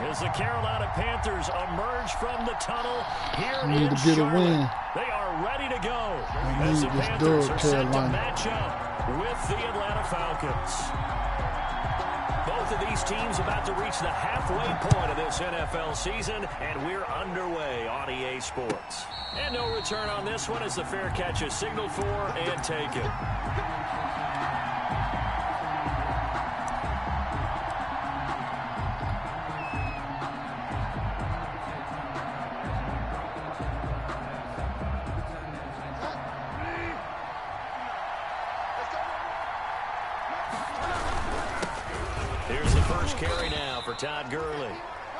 As the Carolina Panthers emerge from the tunnel here need in to get a Charlotte, win. they are ready to go. I As need the this Panthers dub, are set to Carolina. match up with the Atlanta Falcons. Both of these teams about to reach the halfway point of this NFL season, and we're underway on EA Sports. And no return on this one as the fair catch is signaled for and taken. Here's the first carry now for Todd Gurley.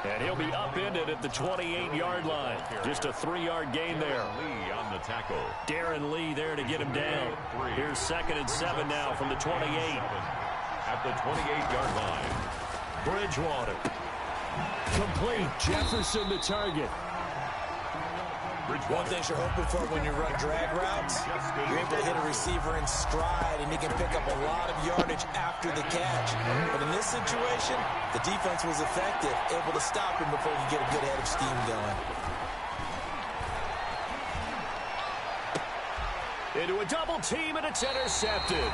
And he'll be upended at the 28-yard line. Just a 3-yard gain there. Lee on the tackle. Darren Lee there to get him down. Here's 2nd and 7 now from the 28. At the 28-yard line. Bridgewater. Complete. Jefferson the target. One thing you're hoping for when you run drag routes, you're able to hit a receiver in stride, and he can pick up a lot of yardage after the catch. But in this situation, the defense was effective, able to stop him before he could get a good head of steam going. Into a double team, and it's intercepted.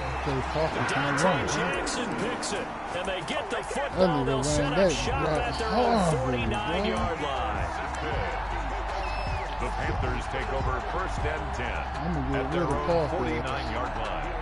Dante Jackson picks it, and they get the football. They'll set up shop at their own 49-yard line. The Panthers take over 1st and 10 at their own 49-yard line.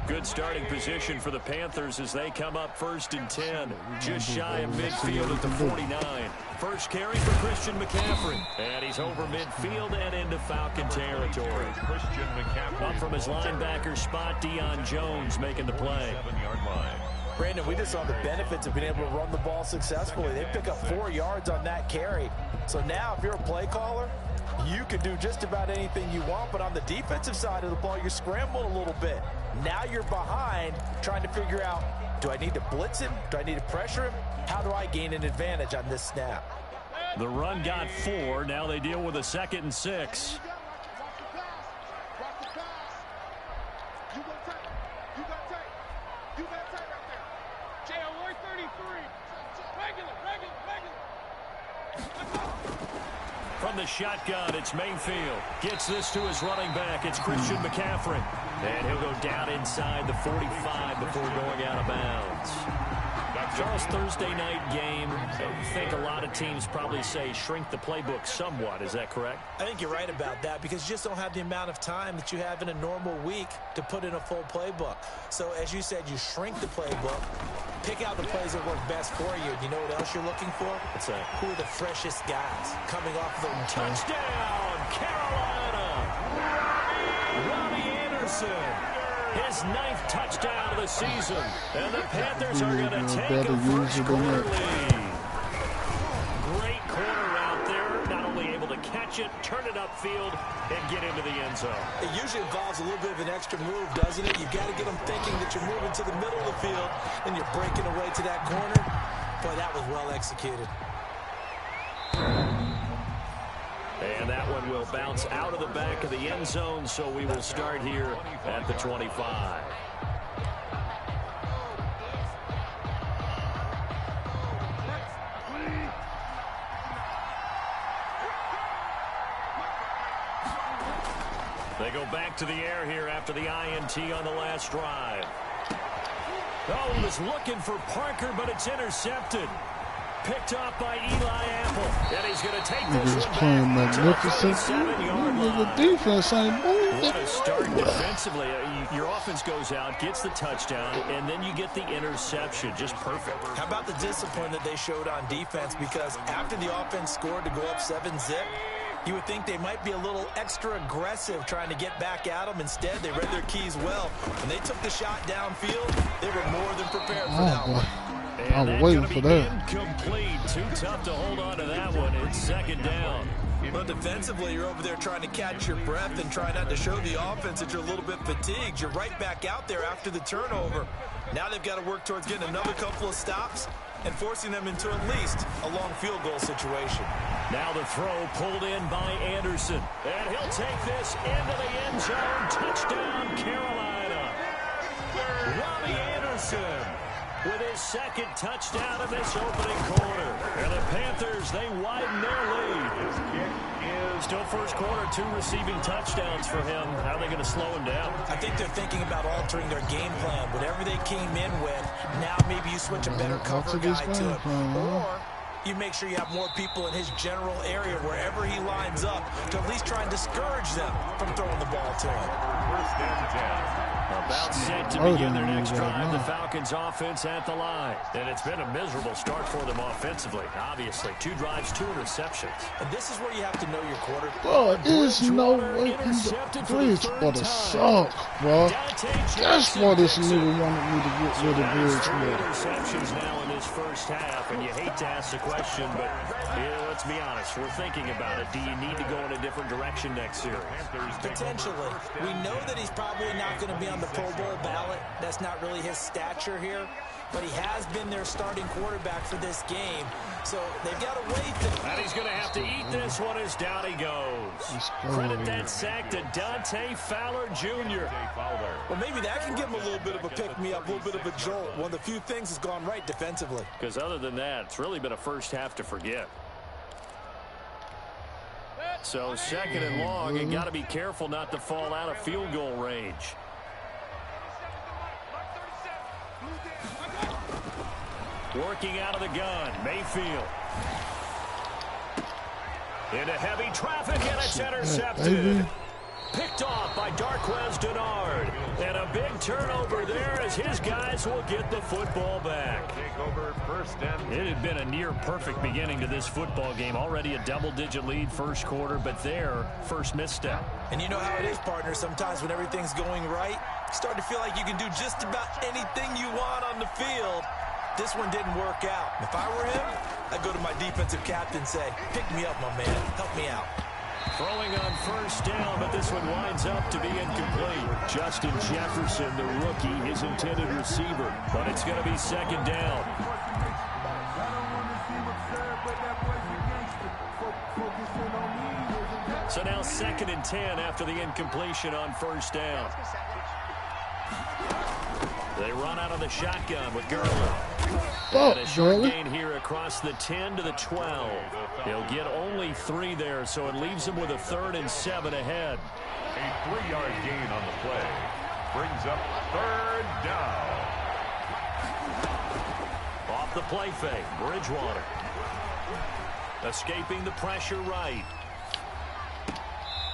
Good starting position for the Panthers as they come up 1st and 10. Just shy of midfield at the 49. First carry for Christian McCaffrey. And he's over midfield and into Falcon territory. Christian McCaffrey up from his linebacker spot, Deion Jones making the play. 7-yard line. Brandon, we just saw the benefits of being able to run the ball successfully. They pick up 4 yards on that carry. So now if you're a play caller, you can do just about anything you want. But on the defensive side of the ball, you're scrambling a little bit. Now you're behind trying to figure out, do I need to blitz him? Do I need to pressure him? How do I gain an advantage on this snap? The run got 4. Now they deal with a 2nd and 6. From the shotgun, it's Mayfield. Gets this to his running back. It's Christian McCaffrey. And he'll go down inside the 45 before going out of bounds. Charles, Thursday night game, I think a lot of teams probably say shrink the playbook somewhat. Is that correct? I think you're right about that because you just don't have the amount of time that you have in a normal week to put in a full playbook. So, as you said, you shrink the playbook, pick out the plays that work best for you. You know what else you're looking for? What's that? Who are the freshest guys coming off the touchdown, Carolina! Robbie Anderson. His 9th touchdown of the season. And the Panthers are going to take a first-quarter lead. Great corner out there. Not only able to catch it, turn it upfield, and get into the end zone. It usually involves a little bit of an extra move, doesn't it? You've got to get them thinking that you're moving to the middle of the field, and you're breaking away to that corner. Boy, that was well executed. And that one will bounce out of the back of the end zone, so we will start here at the 25. They go back to the air here after the INT on the last drive. Oh, he was looking for Parker, but it's intercepted. Picked off by Eli Apple. And he's going to take this one playing back magnificent. to the 37-yard line. The defense ain't moving. What a start defensively. Your offense goes out, gets the touchdown, and then you get the interception. Just perfect. How about the discipline that they showed on defense? Because after the offense scored to go up 7-zip, you would think they might be a little extra aggressive trying to get back at them. Instead, they read their keys well. When they took the shot downfield, they were more than prepared for that one. And I'm waiting for that. Incomplete. Too tough to hold on to that one. It's 2nd down. But defensively, you're over there trying to catch your breath and try not to show the offense that you're a little bit fatigued. You're right back out there after the turnover. Now they've got to work towards getting another couple of stops and forcing them into at least a long field goal situation. Now the throw pulled in by Anderson. And he'll take this into the end zone. Touchdown, Carolina. touchdown in this opening quarter. And the Panthers, they widen their lead. Still first quarter, 2 receiving touchdowns for him. How are they going to slow him down? I think they're thinking about altering their game plan. Whatever they came in with, now maybe you switch a better cover guy to it. Or you make sure you have more people in his general area wherever he lines up to at least try and discourage them from throwing the ball to him. First and 10. About set to begin their next drive, the Falcons offense at the line. And it's been a miserable start for them offensively, obviously. 2 drives, 2 interceptions. And this is where you have to know your quarterback. Bro, there's no way. Bridgewater sucks, bro. That's why this nigga wanted me to get rid of Bridgewater. Interceptions now in this first half, and you hate to ask the question, but yeah, let's be honest. We're thinking about it. Do you need to go in a different direction next series? Potentially. We know that he's probably not going to be on the Pro Bowl ballot. That's not really his stature here, but he has been their starting quarterback for this game, so they've got to wait. And he's going to have to eat this one as down he goes. Credit that sack to Dante Fowler Jr. Well, maybe that can give him a little bit of a pick-me-up, a little bit of a jolt. One of the few things has gone right defensively. Because other than that, it's really been a first half to forget. So second and long, you got to be careful not to fall out of field goal range. Working out of the gun, Mayfield. Into heavy traffic, and it's intercepted. Picked off by Darquez Denard. And a big turnover there as his guys will get the football back. It had been a near-perfect beginning to this football game. Already a double-digit lead first quarter, but their first misstep. And you know how it is, partner. Sometimes when everything's going right, you start to feel like you can do just about anything you want on the field. This one didn't work out. If I were him, I'd go to my defensive captain and say, pick me up, my man. Help me out. Throwing on first down, but this one winds up to be incomplete. Justin Jefferson, the rookie, his intended receiver. But it's going to be second down. So now 2nd and 10 after the incompletion on first down. They run out of the shotgun with Gurley. And a short gain here across the 10 to the 12. He'll get only 3 there, so it leaves him with a 3rd and 7 ahead. A 3-yard gain on the play. Brings up 3rd down. Off the play fake, Bridgewater. Escaping the pressure right.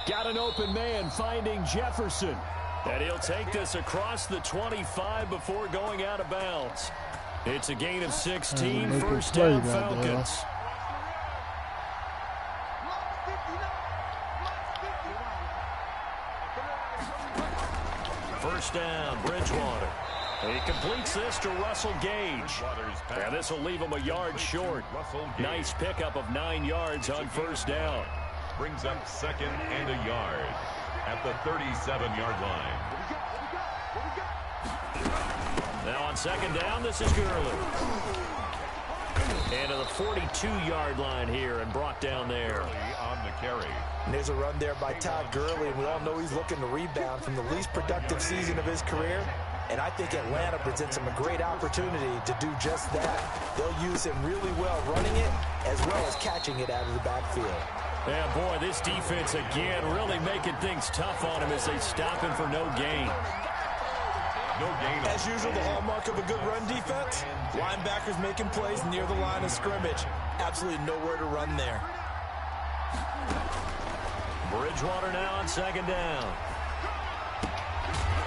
Got an open man finding Jefferson. And he'll take this across the 25 before going out of bounds. It's a gain of 16, first down Falcons. First down, Bridgewater. He completes this to Russell Gage. And this will leave him a yard short. Nice pickup of 9 yards on first down. Brings up 2nd and a yard at the 37-yard line. Now on second down, this is Gurley. And to the 42-yard line here and brought down there. On the carry. And there's a run there by Todd Gurley, and we all know he's looking to rebound from the least productive season of his career. And I think Atlanta presents him a great opportunity to do just that. They'll use him really well running it as well as catching it out of the backfield. Yeah, boy, this defense again really making things tough on him as they stop him for no gain. No gain. As usual, the hallmark of a good run defense, linebackers making plays near the line of scrimmage. Absolutely nowhere to run there. Bridgewater now on second down.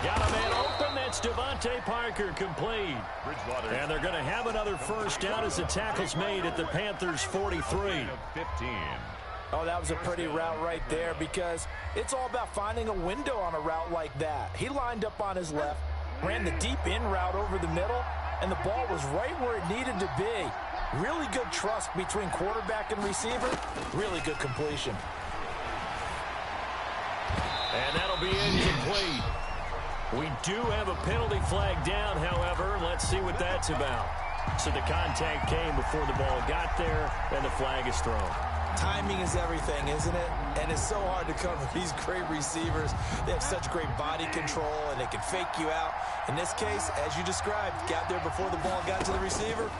Got a man open. That's Devontae Parker complete. Bridgewater. And they're going to have another first down as the tackle's made at the Panthers' 43. 15. Oh, that was a pretty route right there because it's all about finding a window on a route like that. He lined up on his left, ran the deep in route over the middle, and the ball was right where it needed to be. Really good trust between quarterback and receiver. Really good completion. And that'll be incomplete. We do have a penalty flag down, however. Let's see what that's about. So the contact came before the ball got there, and the flag is thrown. Timing is everything, isn't it? And it's so hard to cover these great receivers. They have such great body control, and they can fake you out. In this case, as you described, got there before the ball got to the receiver.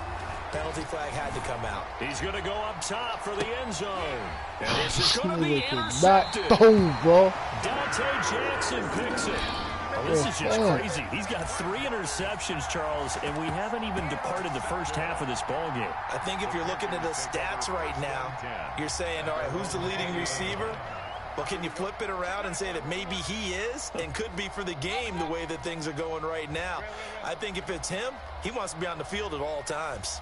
Penalty flag had to come out. He's going to go up top for the end zone. And this is going to be not intercepted. bro. Dante Jackson picks it. This is just crazy. He's got 3 interceptions, Charles, and we haven't even departed the first half of this ball game. I think if you're looking at the stats right now, you're saying, all right, who's the leading receiver? Well, can you flip it around and say that maybe he is and could be for the game the way that things are going right now? I think if it's him, he wants to be on the field at all times.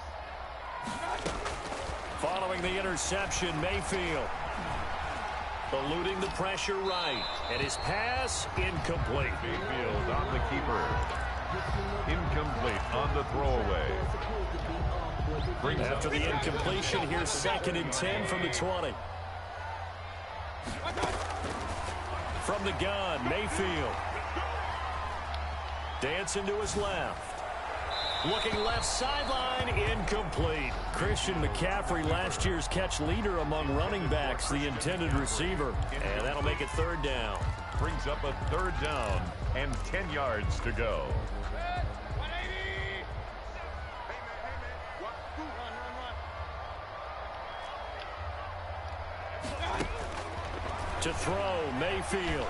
Following the interception, Mayfield eluding the pressure right, and his pass incomplete. Mayfield on the keeper. Incomplete on the throwaway. After the incompletion, here's 2nd and 10 from the 20. From the gun, Mayfield. Dancing to his left. Looking left sideline, incomplete. Christian McCaffrey, last year's catch leader among running backs, the intended receiver. And that'll make it 3rd down. Brings up a 3rd down and 10 yards to go. To throw, Mayfield.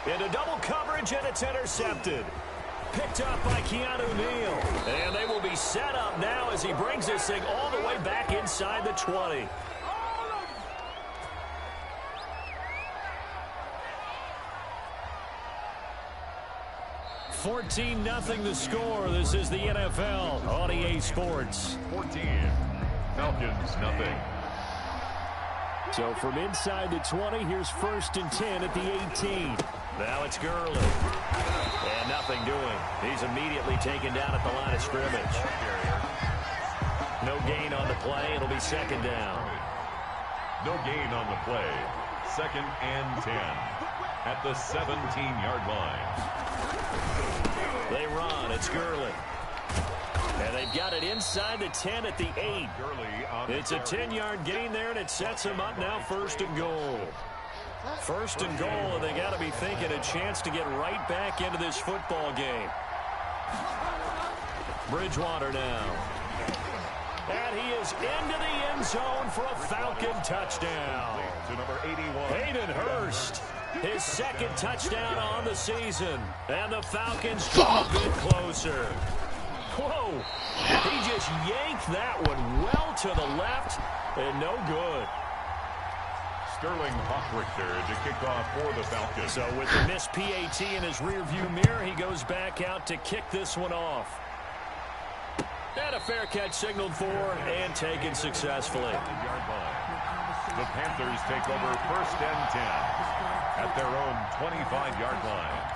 Into double coverage, and it's intercepted. Picked up by Keanu Neal. And they will be set up now as he brings this thing all the way back inside the 20. $14-0 the score. This is the NFL on EA Sports. 14. Falcons, nothing. So from inside the 20, here's 1st and 10 at the 18. Now it's Gurley. And nothing doing. He's immediately taken down at the line of scrimmage. No gain on the play. It'll be 2nd down. No gain on the play. 2nd and 10 at the 17-yard line. They run. It's Gurley. And they've got it inside the 10 at the 8. It's a 10-yard gain there, and it sets them up now 1st and goal. 1st and goal, and they got to be thinking a chance to get right back into this football game. Bridgewater now. And he is into the end zone for a Falcon touchdown. To number 81. Hayden Hurst, his 2nd touchdown on the season. And the Falcons draw a bit closer. Whoa, he just yanked that one well to the left, and no good. Sterling Hochrichter to kick off for the Falcons. So with the missed PAT in his rearview mirror, he goes back out to kick this one off. And a fair catch signaled for and taken successfully. The Panthers take over 1st and 10 at their own 25-yard line.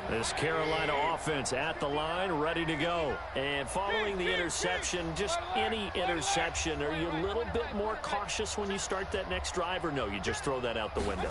This Carolina offense at the line, ready to go. And following the interception, just any interception, are you a little bit more cautious when you start that next drive, or no, you just throw that out the window?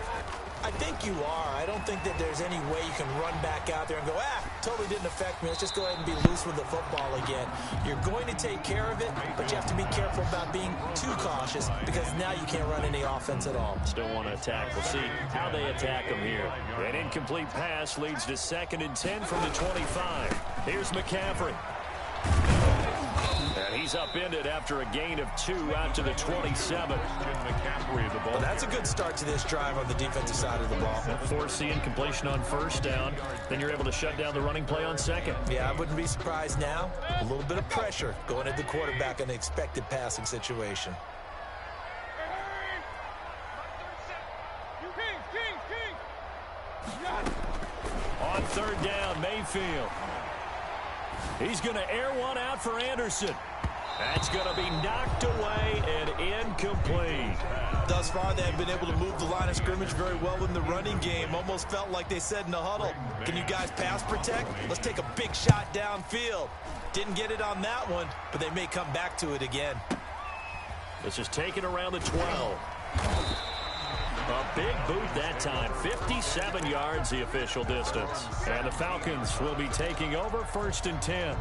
I think you are. I don't think that there's any way you can run back out there and go, totally didn't affect me. Let's just go ahead and be loose with the football again. You're going to take care of it, but you have to be careful about being too cautious because now you can't run any offense at all. Still want to attack. We'll see how they attack them here. An incomplete pass leads to 2nd and 10 from the 25. Here's McCaffrey. And he's upended after a gain of 2 out to the 27. Well, that's a good start to this drive on the defensive side of the ball. Force the incompletion on 1st down. Then you're able to shut down the running play on 2nd. Yeah, I wouldn't be surprised now. A little bit of pressure going at the quarterback in an expected passing situation. On 3rd down, Mayfield. He's going to air one out for Anderson. That's going to be knocked away and incomplete. Thus far, they have been able to move the line of scrimmage very well in the running game. Almost felt like they said in the huddle, can you guys pass protect? Let's take a big shot downfield. Didn't get it on that one, but they may come back to it again. This is taken around the 12. A big boot that time. 57 yards the official distance. And the Falcons will be taking over 1st and 10.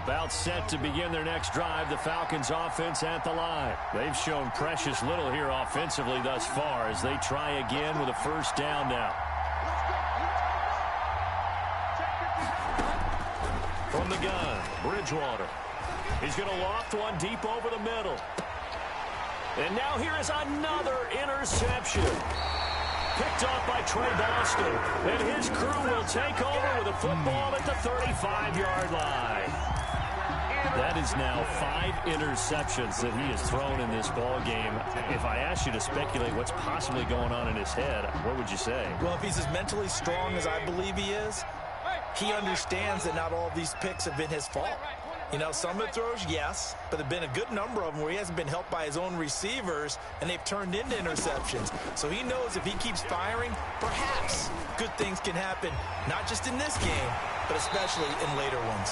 About set to begin their next drive, the Falcons offense at the line. They've shown precious little here offensively thus far as they try again with a 1st down now. From the gun, Bridgewater. He's going to loft one deep over the middle. And now here is another interception. Picked off by Trey Boston. And his crew will take over with a football at the 35-yard line. That is now 5 interceptions that he has thrown in this ball game. If I asked you to speculate what's possibly going on in his head, what would you say? Well, if he's as mentally strong as I believe he is, he understands that not all of these picks have been his fault. You know, some of the throws, yes, but there have been a good number of them where he hasn't been helped by his own receivers, and they've turned into interceptions. So he knows if he keeps firing, perhaps good things can happen, not just in this game, but especially in later ones.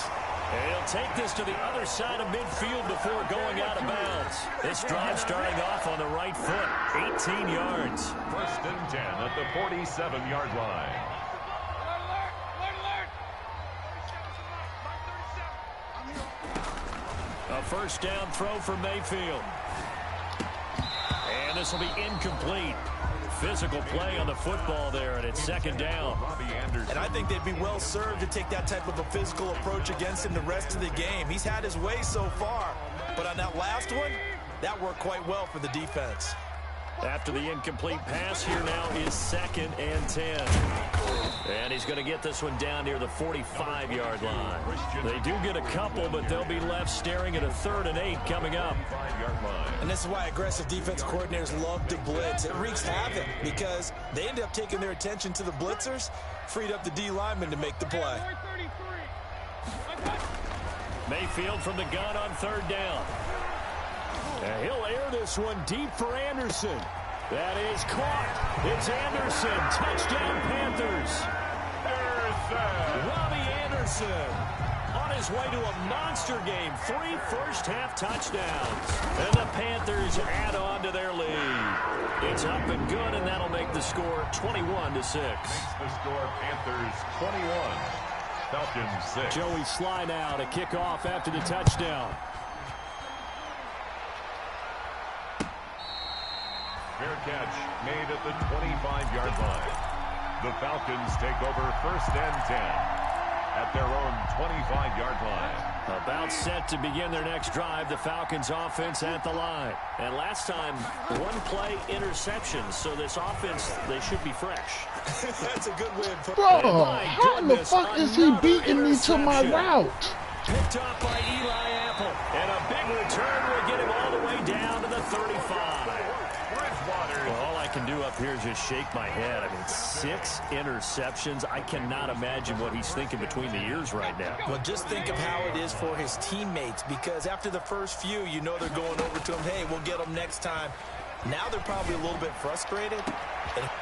And he'll take this to the other side of midfield before going out of bounds. This drive starting off on the right foot, 18 yards. 1st and 10 at the 47-yard line. A 1st down throw for Mayfield. And this will be incomplete. Physical play on the football there, and it's 2nd down. And I think they'd be well served to take that type of a physical approach against him the rest of the game. He's had his way so far, but on that last one, that worked quite well for the defense. After the incomplete pass, here now is 2nd and 10. And he's going to get this one down near the 45-yard line. They do get a couple, but they'll be left staring at a 3rd and 8 coming up. And this is why aggressive defense coordinators love to blitz. It wreaks havoc because they end up taking their attention to the blitzers, freed up the D lineman to make the play. Mayfield from the gun on 3rd down. And he'll air this one deep for Anderson. That is caught. It's Anderson. Touchdown, Panthers. Robbie Anderson on his way to a monster game. 3 first-half touchdowns. And the Panthers add on to their lead. It's up and good, and that'll make the score 21-6. Makes the score Panthers 21, Falcons 6. Joey Sly now to kick off after the touchdown. Fair catch made at the 25-yard line. The Falcons take over 1st and 10 at their own 25-yard line. About set to begin their next drive, the Falcons offense at the line. And last time, 1 play interception, so this offense, they should be fresh. That's a good win. Bro, how in the fuck is he beating me to my route? Picked off by Eli Apple. And a big return will get him all the way down to the 35. Well, all I can do up here is just shake my head. I mean, 6 interceptions. I cannot imagine what he's thinking between the ears right now. Well, just think of how it is for his teammates, because after the first few, you know they're going over to him, hey, we'll get him next time. Now they're probably a little bit frustrated.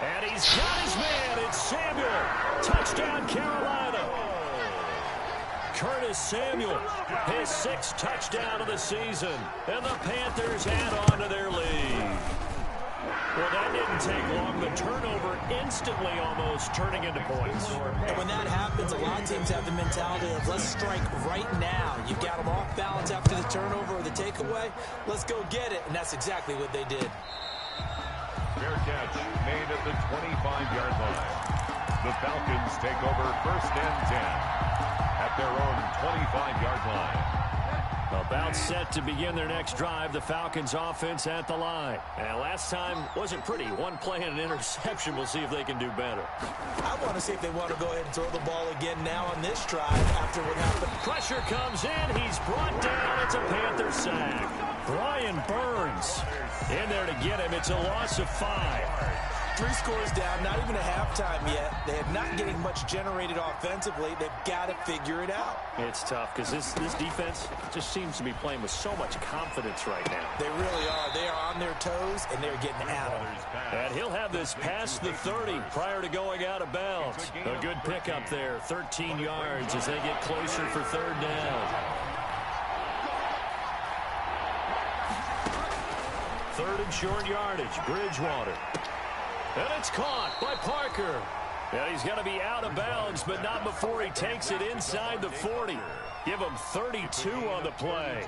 And he's got his man. It's Samuel. Touchdown, Carolina. Curtis Samuel, his 6th touchdown of the season. And the Panthers add on to their lead. Well, that didn't take long. The turnover instantly almost turning into points. And when that happens, a lot of teams have the mentality of let's strike right now. You've got them off balance after the turnover or the takeaway. Let's go get it. And that's exactly what they did. Fair catch made at the 25-yard line. The Falcons take over 1st and 10 at their own 25-yard line. About set to begin their next drive, the Falcons offense at the line. And last time wasn't pretty. 1 play and an interception. We'll see if they can do better. I want to see if they want to go ahead and throw the ball again now on this drive after what happened. Pressure comes in. He's brought down. It's a Panther sack. Brian Burns in there to get him. It's a loss of 5. 3 scores down, not even a halftime yet. They are not getting much generated offensively. They've got to figure it out. It's tough because this defense just seems to be playing with so much confidence right now. They really are. They are on their toes, and they're getting at them. And he'll have this past the 30 prior to going out of bounds. A good pickup there, 13 yards as they get closer for 3rd down. 3rd and short yardage. Bridgewater. And it's caught by Parker. And he's going to be out of bounds, but not before he takes it inside the 40. Give him 32 on the play.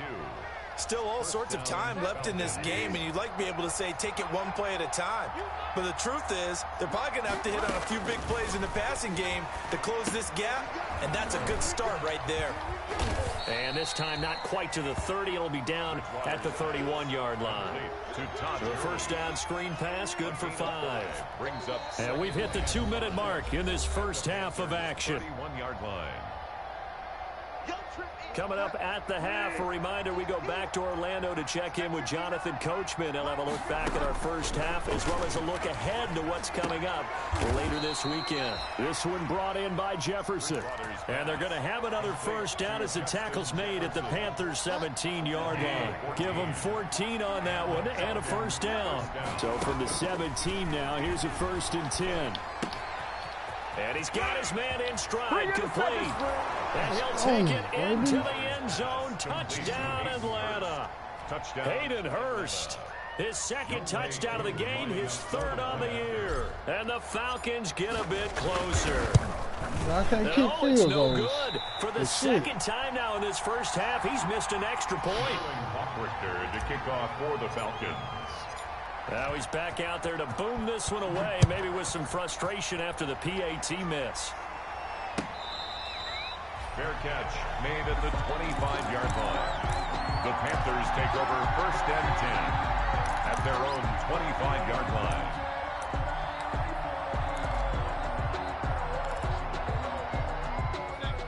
Still all sorts of time left in this game, and you'd like to be able to say take it one play at a time. But the truth is, they're probably going to have to hit on a few big plays in the passing game to close this gap, and that's a good start right there. And this time not quite to the 30. It'll be down at the 31-yard line. So a first down screen pass, good for 5. And we've hit the 2-minute mark in this first half of action. 31-yard line. Coming up at the half, a reminder, we go back to Orlando to check in with Jonathan Coachman. He'll have a look back at our first half as well as a look ahead to what's coming up later this weekend. This one brought in by Jefferson. And they're going to have another first down as the tackle's made at the Panthers' 17-yard line. Give them 14 on that one and a first down. So from the 17 now, here's a 1st and 10. And he's got his man in stride, complete. And he'll take it into the end zone. Touchdown, Atlanta. Hayden Hurst, his 2nd touchdown of the game, his 3rd on the year. And the Falcons get a bit closer. I can't keep it's field no goals. good. For the second time now in this first half, he's missed an extra point. To kick off for the Falcons. Now he's back out there to boom this one away, maybe with some frustration after the PAT miss. Fair catch made at the 25-yard line. The Panthers take over 1st and 10 at their own 25-yard line.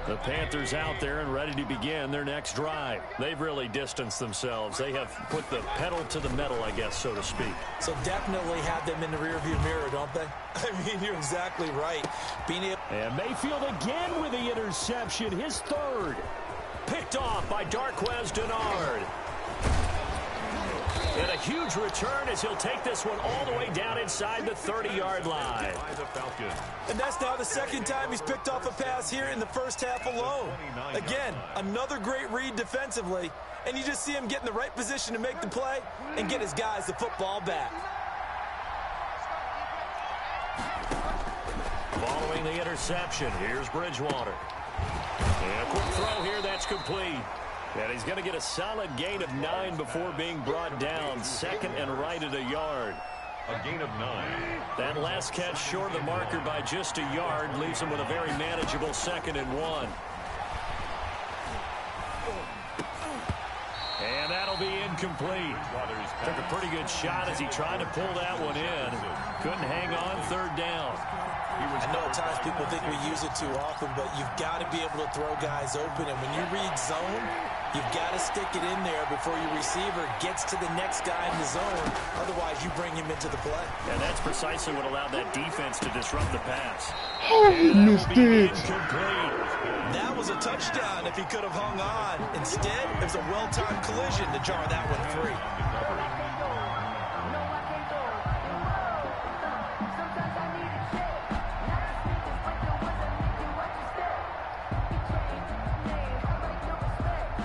The Panthers out there and ready to begin their next drive. They've really distanced themselves. They have put the pedal to the metal, I guess, so to speak. So definitely have them in the rearview mirror, don't they? I mean, you're exactly right. And Mayfield again with the interception, his 3rd. Picked off by Darquez Denard. And a huge return as he'll take this one all the way down inside the 30-yard line. And that's now the 2nd time he's picked off a pass here in the first half alone. Again, another great read defensively, and you just see him get in the right position to make the play and get his guys the football back. Following the interception, here's Bridgewater. And a quick throw here, that's complete. And he's going to get a solid gain of 9 before being brought down. 2nd and right at a yard. A gain of 9. That last catch short of the marker by just a yard leaves him with a very manageable 2nd and 1. And that'll be incomplete. Took a pretty good shot as he tried to pull that one in. Couldn't hang on, 3rd down. I know at times people think we use it too often, but you've got to be able to throw guys open. And when you read zone, you've got to stick it in there before your receiver gets to the next guy in the zone. Otherwise, you bring him into the play. And that's precisely what allowed that defense to disrupt the pass. Oh, he missed it. Incomplete. That was a touchdown if he could have hung on. Instead, it was a well-timed collision to jar that one free.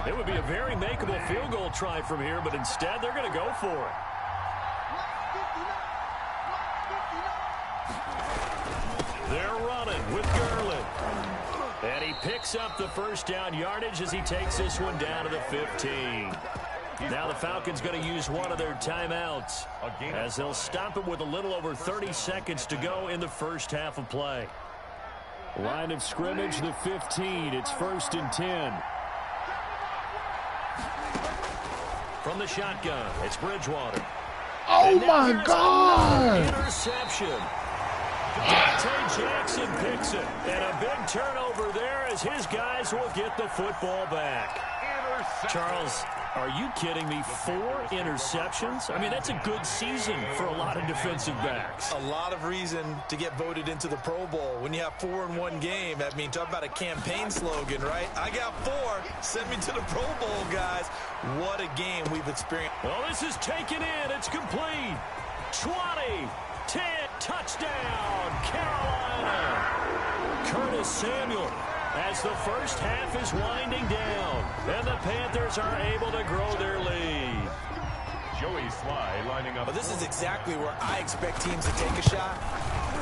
It would be a very makeable field goal try from here, but instead they're going to go for it. They're running with Garland. And he picks up the first down yardage as he takes this one down to the 15. Now the Falcons going to use one of their timeouts as they'll stop it with a little over 30 seconds to go in the first half of play. Line of scrimmage, the 15. It's 1st and 10. From the shotgun, it's Bridgewater. Oh, my God. Interception. Dante Jackson picks it. And a big turnover there as his guys will get the football back. Charles, are you kidding me? 4 interceptions? I mean, that's a good season for a lot of defensive backs. A lot of reason to get voted into the Pro Bowl. When you have 4 in one game, I mean, talk about a campaign slogan, right? I got 4. Send me to the Pro Bowl, guys. What a game we've experienced. Well, this is taken in. It's complete. 20, 10, touchdown, Carolina. Curtis Samuel. As the first half is winding down, and the Panthers are able to grow their lead. Joey Jimmy Sly lining up. Well, this is exactly where I expect teams to take a shot.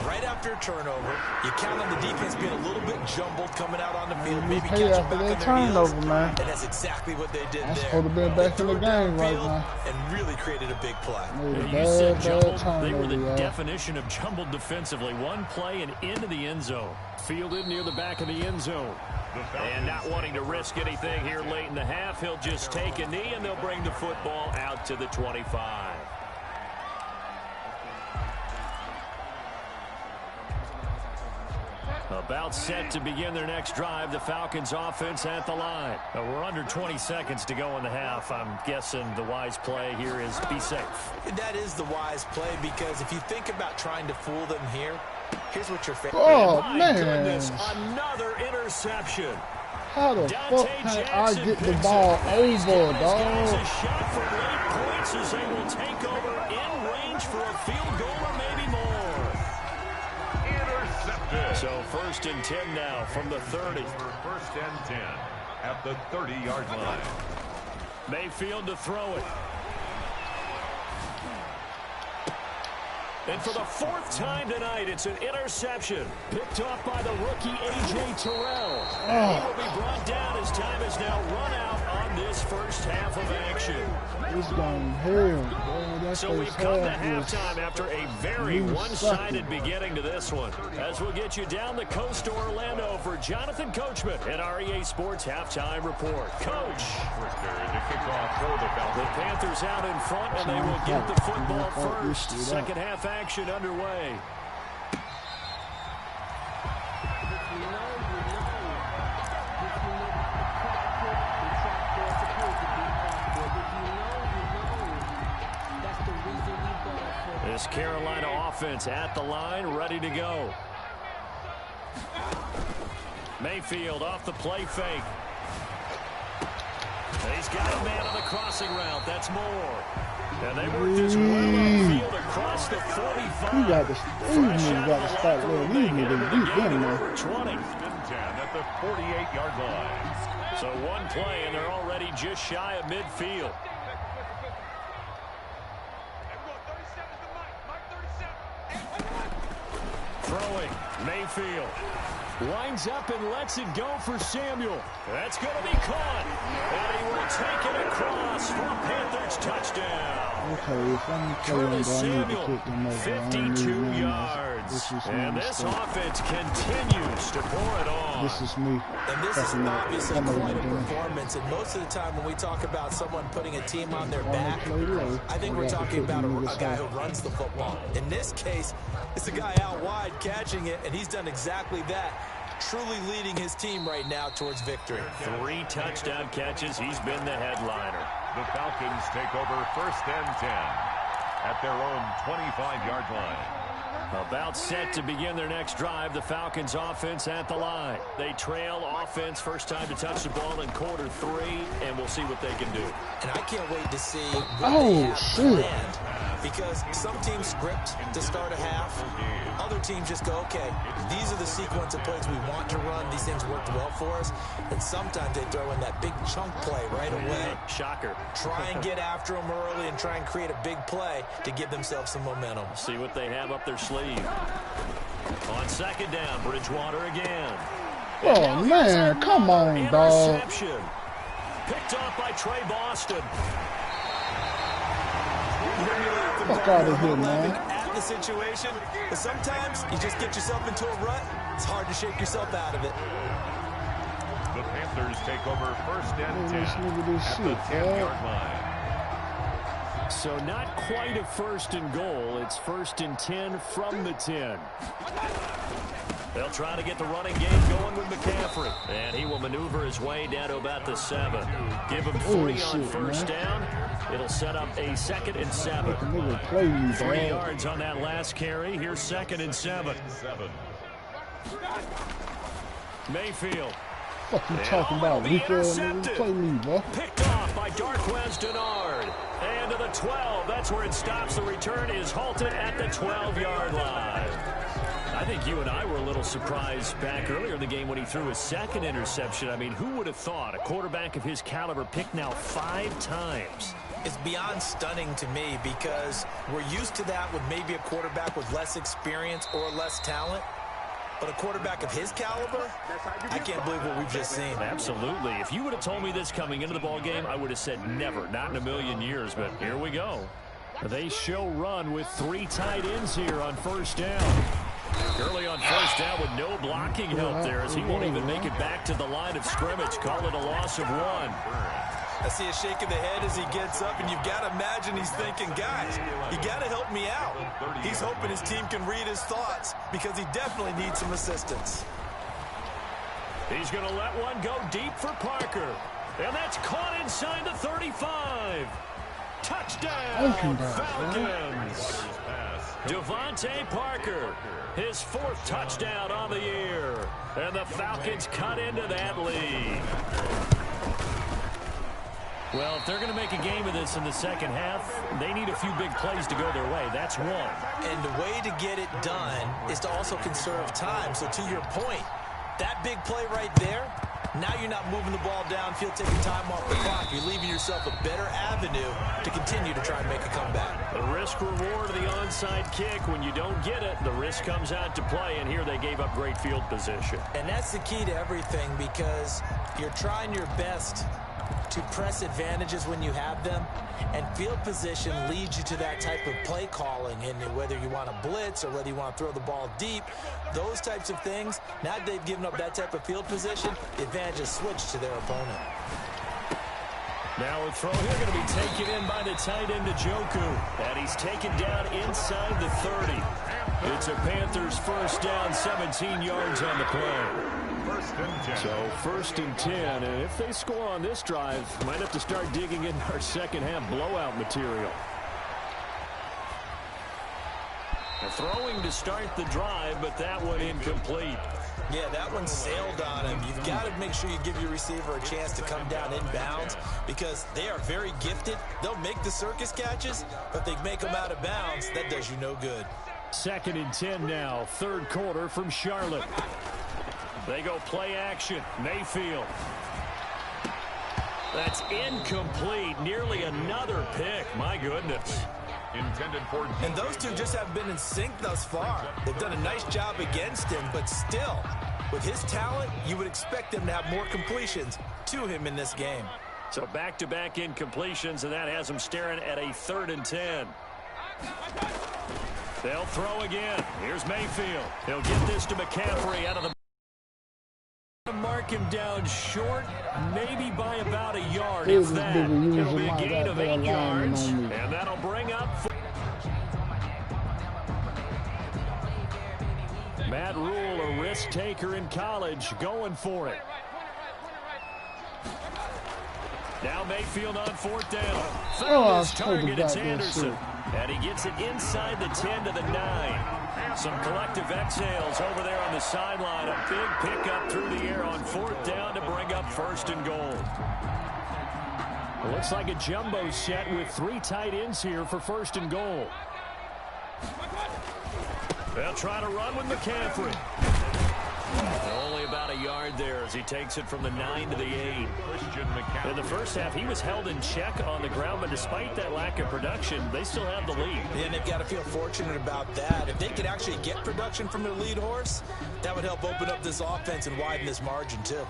Right after a turnover, you count on the defense being a little bit jumbled coming out on the field, maybe catching back on their turnover, heels, man. and that's exactly what they did there. Supposed to be back in the game right now. And really created a big play. You said jumbled. They were the definition of jumbled defensively. One play and into the end zone. Fielded near the back of the end zone. And not wanting to risk anything here late in the half, he'll just take a knee, and they'll bring the football out to the 25. About set to begin their next drive, the Falcons offense at the line. We're under 20 seconds to go in the half. I'm guessing the wise play here is be safe. That is the wise play, because if you think about trying to fool them here, here's what you're facing. Oh, man. Goodness, another interception. How the fuck can I get the ball over, dog? A shot for late points as they will take over in range for a field goal or maybe more. So 1st and 10 now from the 30. 1st and 10 at the 30-yard line. Mayfield to throw it. And for the 4th time tonight, it's an interception. Picked off by the rookie A.J. Terrell. And he will be brought down as time is now run out on this first half of action. He's going hell. So we've come to halftime after a very one-sided beginning to this one. As we'll get you down the coast to Orlando for Jonathan Coachman at REA Sports Halftime Report. Coach. The Panthers out in front, and they will get the football first. Second half action underway. This Carolina offense at the line, ready to go. Mayfield off the play fake. He's got a man on the crossing route. That's more. And they were just well upfield across the 45. He got to start there. We need to beat them, man. 20 at the 48-yard line. So one play, and they're already just shy of midfield. Throwing, Mayfield. Winds up and lets it go for Samuel. That's going to be caught. And he will take it across for a Panthers touchdown. Okay, if I'm Curtis Samuel, 52 yards. And this offense continues to pour it on. This is me. And this is obviously quite a performance. And most of the time when we talk about someone putting a team on their back, I think we're talking about a guy who runs the football. In this case, it's a guy out wide catching it, and he's done exactly that. Truly leading his team right now towards victory. 3 touchdown catches. He's been the headliner. The Falcons take over 1st and 10 at their own 25-yard line. About set to begin their next drive. The Falcons offense at the line. They trail offense, first time to touch the ball in quarter 3, and we'll see what they can do. And I can't wait to see what they have planned. Because some teams script to start a half. Other teams just go, okay, these are the sequence of plays we want to run. These things worked well for us. And sometimes they throw in that big chunk play right away. Shocker. Try and get after them early and try and create a big play to give themselves some momentum. See what they have up their sleeve. On 2nd down, Bridgewater again. Oh, man, come on, dog. Interception. Picked off by Trey Boston. Fuck out of here, man. At the situation, but sometimes you just get yourself into a rut. It's hard to shake yourself out of it. The Panthers take over 1st and 10 at the 10-yard line. So not quite a 1st and goal. It's 1st and 10 from the 10. They'll try to get the running game going with McCaffrey. And he will maneuver his way down to about the 7. Give him 3 on 1st down. It'll set up a 2nd and 7. 3 yards on that last carry. Here's 2nd and 7. Mayfield. What you talking about? Weak ass nigga. Play me, bro. Picked off by Darquez Denard. And to the 12. That's where it stops. The return is halted at the 12-yard line. I think you and I were a little surprised back earlier in the game when he threw his second interception. I mean, who would have thought a quarterback of his caliber picked now 5 times? It's beyond stunning to me because we're used to that with maybe a quarterback with less experience or less talent. But a quarterback of his caliber, I can't believe what we've just seen. Absolutely. If you would have told me this coming into the ball game, I would have said never, not in a million years. But here we go. They show run with 3 tight ends here on first down. Early on first down with no blocking help there as he won't even make it back to the line of scrimmage. Call it a loss of 1. I see a shake of the head as he gets up, and you've got to imagine he's thinking, guys, you got to help me out. He's hoping his team can read his thoughts because he definitely needs some assistance. He's going to let one go deep for Parker. And that's caught inside the 35. Touchdown, Falcons. Devontae Parker, his 4th touchdown on the year. And the Falcons cut into that lead. Well, if they're going to make a game of this in the second half, they need a few big plays to go their way. That's one. And the way to get it done is to also conserve time. So to your point, that big play right there, now you're not moving the ball downfield, taking time off the clock. You're leaving yourself a better avenue to continue to try and make a comeback. The risk-reward of the onside kick. When you don't get it, the risk comes out to play, and here they gave up great field position. And that's the key to everything because you're trying your best to press advantages when you have them, and field position leads you to that type of play calling. And whether you want to blitz or whether you want to throw the ball deep, those types of things, now that they've given up that type of field position, the advantage is switched to their opponent. Now a throw here going to be taken in by the tight end Njoku, and he's taken down inside the 30. It's a Panthers first down, 17 yards on the play. So first and 10, and if they score on this drive, might have to start digging in our second half blowout material. Throwing to start the drive, but that one incomplete. Yeah, that one sailed on him. You've got to make sure you give your receiver a chance to come down inbounds because they are very gifted. They'll make the circus catches, but they make them out of bounds. That does you no good. Second and 10 now, 3rd quarter from Charlotte. They go play action. Mayfield. That's incomplete. Nearly another pick. My goodness. Intended for... And those two just have been in sync thus far. They've done a nice job against him, but still, with his talent, you would expect them to have more completions to him in this game. So back-to-back incompletions, and that has them staring at a 3rd and 10. They'll throw again. Here's Mayfield. He'll get this to McCaffrey out of the... Mark him down short, maybe by about a yard. If that, it'll be a gain of 8 yards, and that'll bring up... Matt Rule, a risk taker in college, going for it. Now Mayfield on 4th down. His target, it's Anderson. And he gets it inside the 10 to the 9. Some collective exhales over there on the sideline. A big pickup through the air on 4th down to bring up 1st and goal. It looks like a jumbo set with 3 tight ends here for 1st and goal. They'll try to run with McCaffrey. Only about a yard there as he takes it from the 9 to the 8. In the first half, he was held in check on the ground, but despite that lack of production, they still have the lead. And they've got to feel fortunate about that. If they could actually get production from their lead horse, that would help open up this offense and widen this margin, too.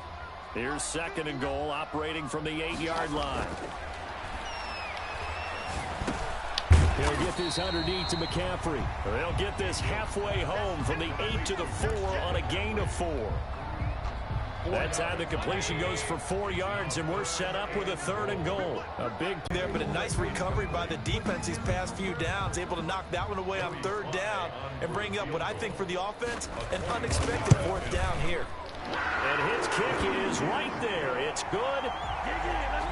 Here's 2nd and goal, operating from the 8-yard line. He'll get this underneath to McCaffrey. They'll get this halfway home from the 8 to the 4 on a gain of 4. That time the completion goes for 4 yards, and we're set up with a 3rd and goal. A big there, but a nice recovery by the defense these past few downs, able to knock that one away on 3rd down and bring up what I think for the offense, an unexpected 4th down here. And his kick is right there. It's good.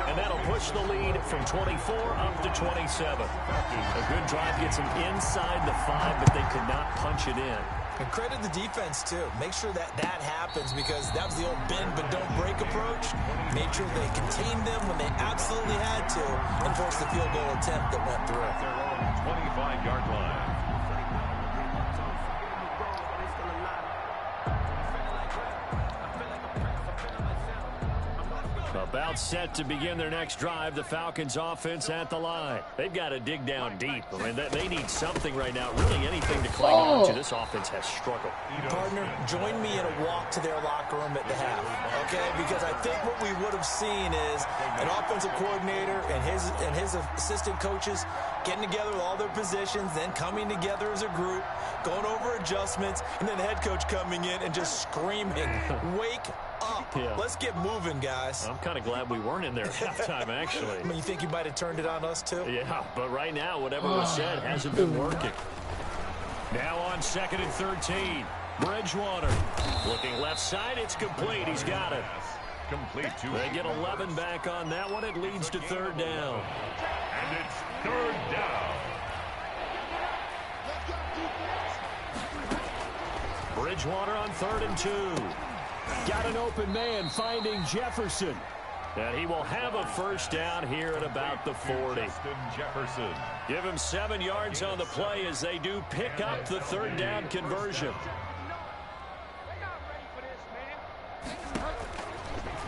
And that'll push the lead from 24 up to 27. A good drive gets them inside the 5, but they could not punch it in. And credit the defense, too. Make sure that happens because that was the old bend but don't break approach. Made sure they contained them when they absolutely had to and forced the field goal attempt that went through. Their own 25-yard line. About set to begin their next drive, the Falcons offense at the line. They've got to dig down deep. I mean, they need something right now, really anything to cling on to. This offense has struggled. Partner, join me in a walk to their locker room at the half, okay? Because I think what we would have seen is an offensive coordinator and his assistant coaches getting together with all their positions, then coming together as a group, going over adjustments, and then the head coach coming in and just screaming, wake up. Yeah. Let's get moving, guys. I'm kind of glad we weren't in there at halftime, actually. I mean, you think you might have turned it on us, too? Yeah, but right now, whatever was said hasn't been working. Now on 2nd and 13, Bridgewater. Looking left side, it's complete. He's got it. Complete to They get 11 back on that one. It leads to 3rd down. And it's 3rd down. Bridgewater on 3rd and 2. Got an open man finding Jefferson. And he will have a 1st down here at about the 40. Justin Jefferson. Give him 7 yards on the play as they do pick up the 3rd down conversion.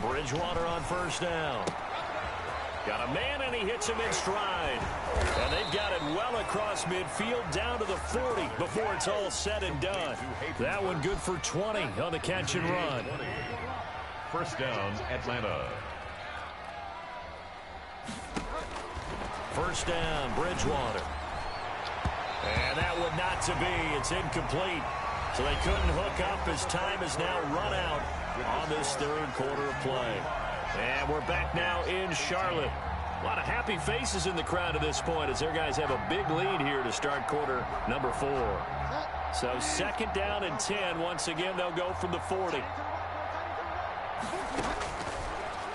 Bridgewater on 1st down. Got a man, and he hits him in stride. And they've got it well across midfield down to the 40 before it's all said and done. That one good for 20 on the catch and run. 1st down, Atlanta. 1st down, Bridgewater. And that would not to be. It's incomplete. So they couldn't hook up as time is now run out on this 3rd quarter of play. And we're back now in Charlotte. A lot of happy faces in the crowd at this point as their guys have a big lead here to start quarter number 4. So 2nd down and 10. Once again, they'll go from the 40.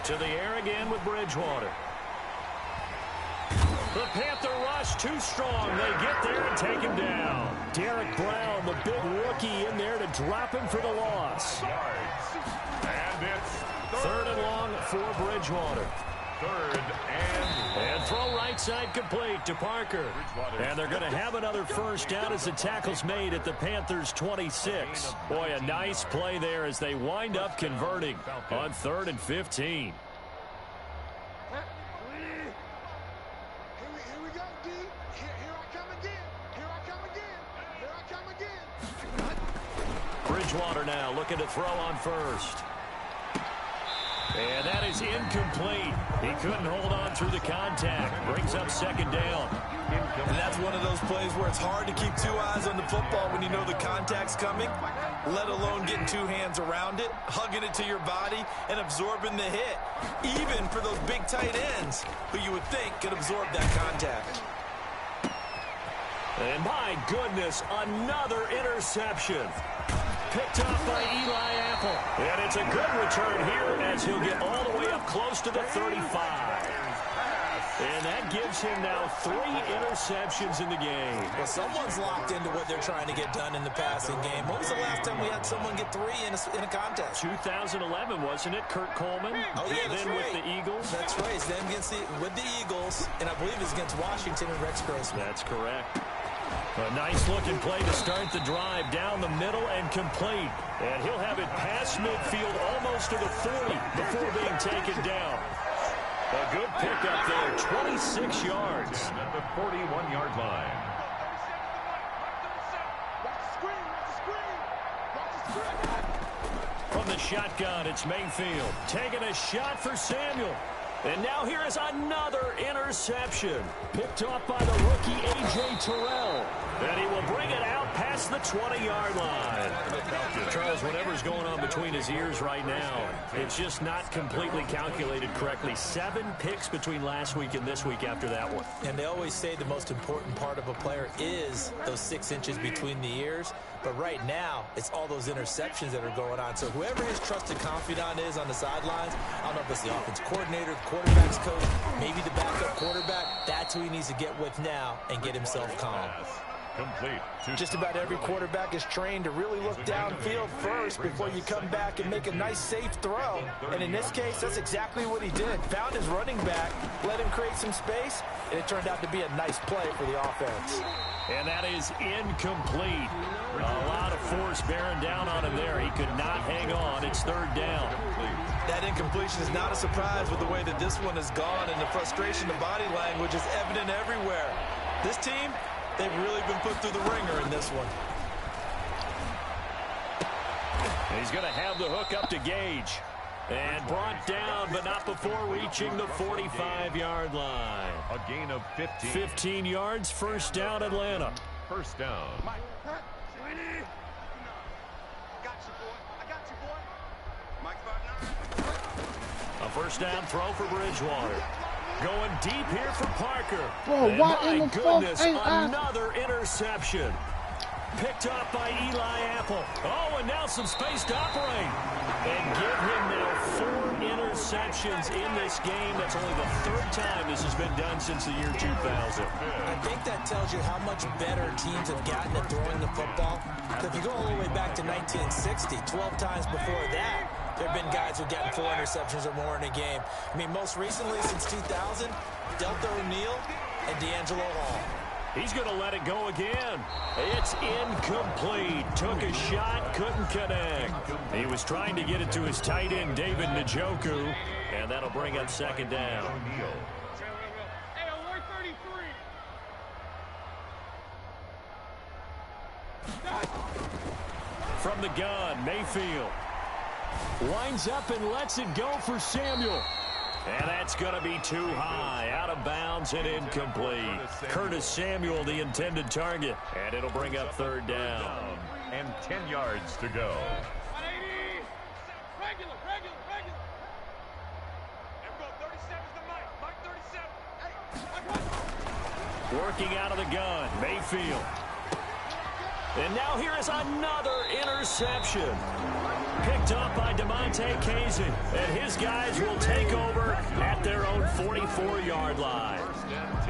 To the air again with Bridgewater. The Panther rush too strong. They get there and take him down. Derek Brown, the big rookie, in there to drop him for the loss. And it's 3rd and long for Bridgewater. 3rd and throw right side complete to Parker. And they're going to have another 1st down as the tackle's made at the Panthers' 26. Boy, a nice play there as they wind up converting on 3rd and 15. Bridgewater now looking to throw on 1st. And that is incomplete. He couldn't hold on through the contact. Brings up 2nd down. And that's one of those plays where it's hard to keep 2 eyes on the football when you know the contact's coming, let alone getting 2 hands around it, hugging it to your body, and absorbing the hit, even for those big tight ends who you would think could absorb that contact. And my goodness, another interception. Picked off by Eli Apple. And it's a good return here as he'll get all the way up close to the 35. And that gives him now 3 interceptions in the game. Well, someone's locked into what they're trying to get done in the passing game. When was the last time we had someone get 3 in a contest? 2011, wasn't it? Kurt Coleman. Oh, yeah, that's then right. With the Eagles. That's right. Then with the Eagles, and I believe it's against Washington and Rex Grossman. That's correct. A nice-looking play to start the drive down the middle and complete. And he'll have it past midfield almost to the 40 before being taken down. A good pickup there, 26 yards. At the 41-yard line. From the shotgun, it's Mayfield taking a shot for Samuel. And now here is another interception. Picked off by the rookie A.J. Terrell. And he will bring it out past the 20-yard line. Charles, whatever's going on between his ears right now, it's just not completely calculated correctly. 7 picks between last week and this week after that one. And they always say the most important part of a player is those 6 inches between the ears. But right now, it's all those interceptions that are going on. So whoever his trusted confidant is on the sidelines, I don't know if it's the offense coordinator, the quarterback's coach, maybe the backup quarterback, that's who he needs to get with now and get himself calm. Complete. Just about every quarterback is trained to really look downfield first before you come back and make a nice, safe throw. And in this case, that's exactly what he did. Found his running back, let him create some space, and it turned out to be a nice play for the offense. And that is incomplete. A lot of force bearing down on him there. He could not hang on. It's 3rd down. That incompletion is not a surprise with the way that this one has gone, and the frustration, the body language is evident everywhere. This team, they've really been put through the ringer in this one. He's going to have the hook up to Gage. And brought down, but not before reaching the 45-yard line. A gain of 15. 15 yards, first down, Atlanta. First down. A first down throw for Bridgewater. Going deep here for Parker. Bro, and what my in the goodness, fuck? another interception. Picked up by Eli Apple. Oh, and now some space to operate. And give him now 4 interceptions in this game. That's only the 3rd time this has been done since the year 2000. I think that tells you how much better teams have gotten at throwing the football. If you go all the way back to 1960, 12 times before that, there have been guys who've gotten 4 interceptions or more in a game. I mean, most recently since 2000, Delta O'Neal and D'Angelo Hall. He's going to let it go again. It's incomplete. Took a shot, couldn't connect. He was trying to get it to his tight end, David Njoku, and that'll bring up second down. From the gun, Mayfield winds up and lets it go for Samuel. And that's going to be too high, out of bounds and incomplete. Curtis Samuel, the intended target, and it'll bring up third down. And 10 yards to go. 180. Regular. Everyone, 37's the mic. Mike 37. Working out of the gun, Mayfield. And now here is another interception. Picked up by DeMonte Casey. And his guys will take over at their own 44-yard line. First and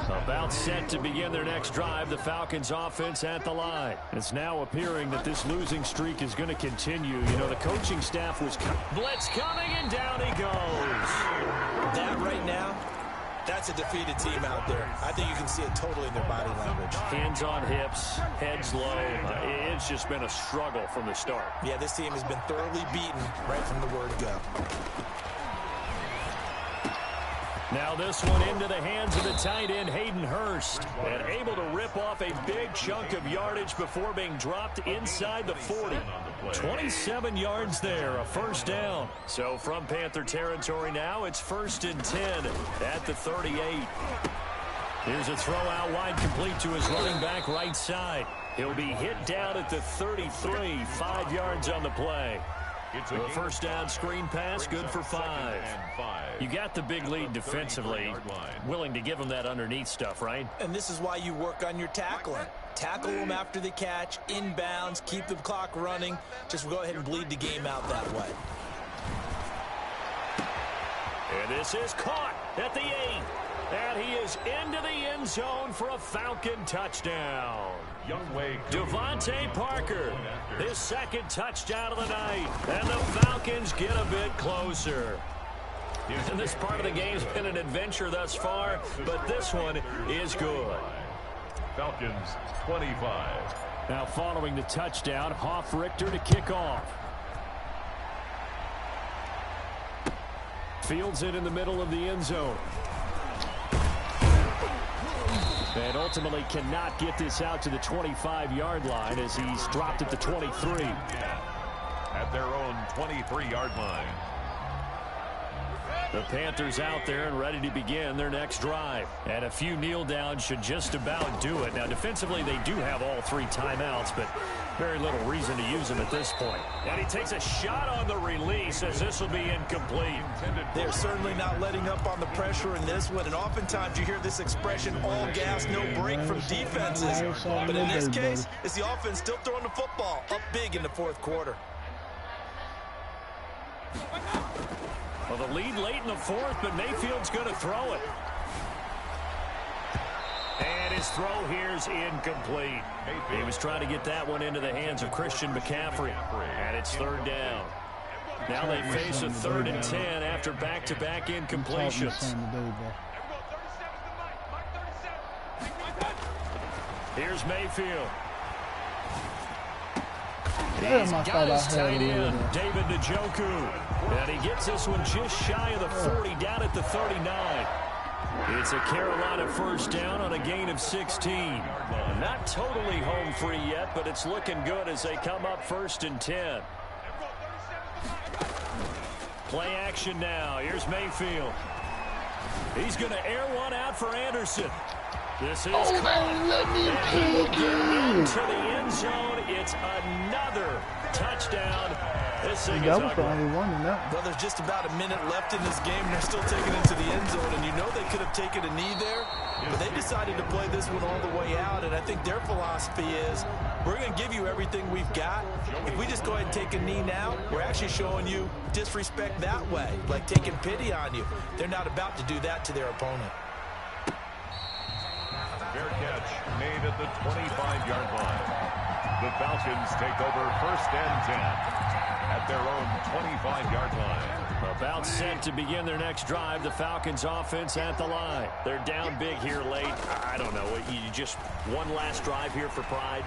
10. About set to begin their next drive, the Falcons offense at the line. It's now appearing that this losing streak is going to continue. You know, the coaching staff was... Blitz coming, and down he goes. That right now, that's a defeated team out there. I think you can see it totally in their body language. Hands on hips, heads low. It's just been a struggle from the start. Yeah, this team has been thoroughly beaten right from the word go. Now this one into the hands of the tight end, Hayden Hurst. And able to rip off a big chunk of yardage before being dropped inside the 40. 27 yards there, a first down. So from Panther territory now, it's 1st and 10 at the 38. Here's a throw out wide, complete to his running back right side. He'll be hit down at the 33, 5 yards on the play. The first down screen pass, good for 5. You got the big lead defensively, willing to give them that underneath stuff, right? And this is why you work on your tackling. Tackle them after the catch, inbounds, keep the clock running. Just go ahead and bleed the game out that way. And this is caught at the 8. And he is into the end zone for a Falcon touchdown. Devontae Parker, his 2nd touchdown of the night. And the Falcons get a bit closer. And this part of the game's been an adventure thus far, but this one is good. Falcons 25. Now following the touchdown, Hoff-Richter to kick off. Fields it in the middle of the end zone. And ultimately cannot get this out to the 25-yard line as he's dropped at the 23. At their own 23-yard line. The Panthers out there and ready to begin their next drive. And a few kneel downs should just about do it. Now, defensively, they do have all 3 timeouts, but very little reason to use them at this point. And he takes a shot on the release as this will be incomplete. They're certainly not letting up on the pressure in this one. And oftentimes you hear this expression, all gas, no break from defenses. But in this case, it's the offense still throwing the football up big in the 4th quarter. Well, the lead late in the 4th, but Mayfield's going to throw it. And his throw here is incomplete. He was trying to get that one into the hands of Christian McCaffrey. And it's 3rd down. Now they face a 3rd and 10 after back-to-back incompletions. Here's Mayfield. Damn, I thought I had tight him end, over there. David Njoku. And he gets this one just shy of the 40, down at the 39. It's a Carolina first down on a gain of 16. Not totally home free yet, but it's looking good as they come up 1st and 10. Play action now. Here's Mayfield. He's going to air one out for Anderson. This is let me pick it. into the end zone. It's another touchdown. This thing That is was the ugly. only one in that. Well, there's just about a minute left in this game, and they're still taking it to the end zone. And you know they could have taken a knee there, but they decided to play this one all the way out. And I think their philosophy is, we're going to give you everything we've got. If we just go ahead and take a knee now, we're actually showing you disrespect that way, like taking pity on you. They're not about to do that to their opponent. Fair catch made at the 25-yard line. The Falcons take over 1st and 10 at their own 25-yard line. About set to begin their next drive. The Falcons offense at the line. They're down big here late. I don't know. You just one last drive here for pride.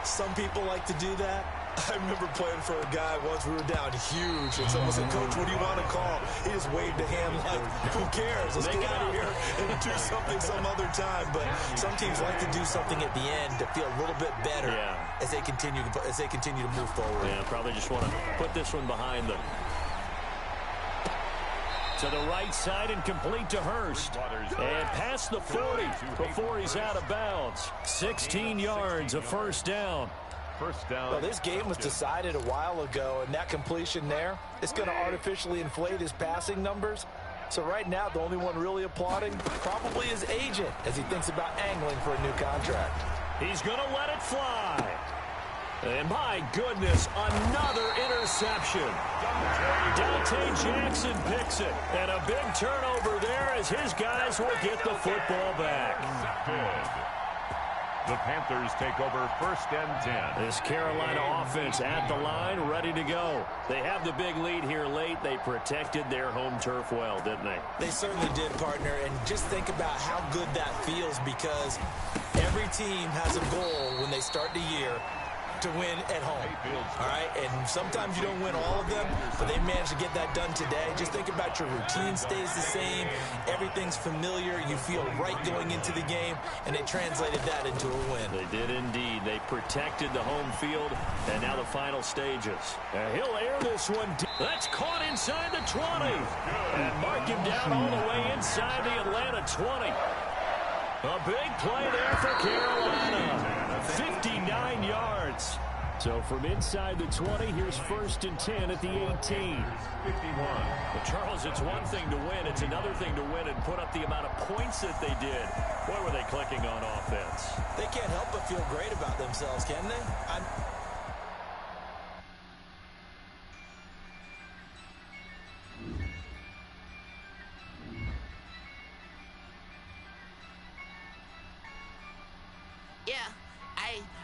Some people like to do that. I remember playing for a guy once. We were down huge, and someone said, "Coach, what do you want to call?" He just waved a hand like, "Who cares? Let's get out of here and do something some other time." But some teams like to do something at the end to feel a little bit better as they continue to move forward. Yeah, probably just want to put this one behind them. To the right side and complete to Hurst. And past the 40 before he's out of bounds. 16 yards, a first down. First down. Well, this game was decided a while ago, and that completion there, it's going to artificially inflate his passing numbers. So right now, the only one really applauding probably his agent as he thinks about angling for a new contract. He's going to let it fly. And my goodness, another interception. Dante Jackson picks it. And a big turnover there as his guys will get the football back. The Panthers take over 1st and 10. This Carolina offense at the line, ready to go. They have the big lead here late. They protected their home turf well, didn't they? They certainly did, partner. And just think about how good that feels, because every team has a goal when they start the year to win at home. All right, and sometimes you don't win all of them, but they managed to get that done today. Just think about your routine stays the same. Everything's familiar. You feel right going into the game, and they translated that into a win. They did indeed. They protected the home field, and now the final stages. He'll air this one. That's caught inside the 20. And mark him down all the way inside the Atlanta 20. A big play there for Carolina. 59 yards. So from inside the 20, here's 1st and 10 at the 18. 51. Well, Charles, it's one thing to win. It's another thing to win and put up the amount of points that they did. Boy, were they clicking on offense. They can't help but feel great about themselves, can they?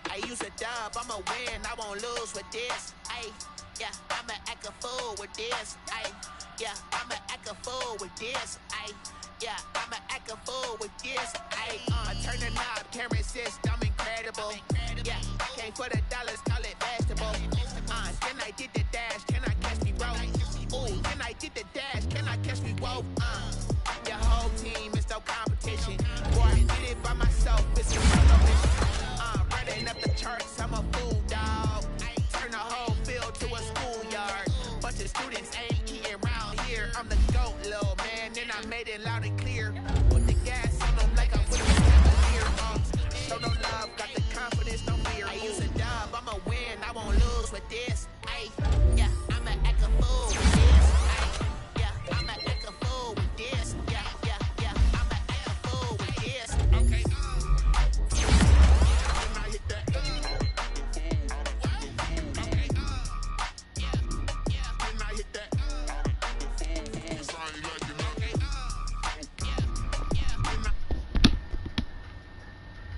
I use a dub, I'ma win, I won't lose with this. Yeah, I'ma act a fool with this. Yeah, I'ma act a fool with this. Yeah, I'ma act a fool with this. I turn the knob, can't resist, I'm incredible. Yeah, came for the dollars, call it vegetable. Then I did the dash, can I catch me roll? Ooh, then I did the dash, can I catch me roll? Your whole team is no competition. Boy,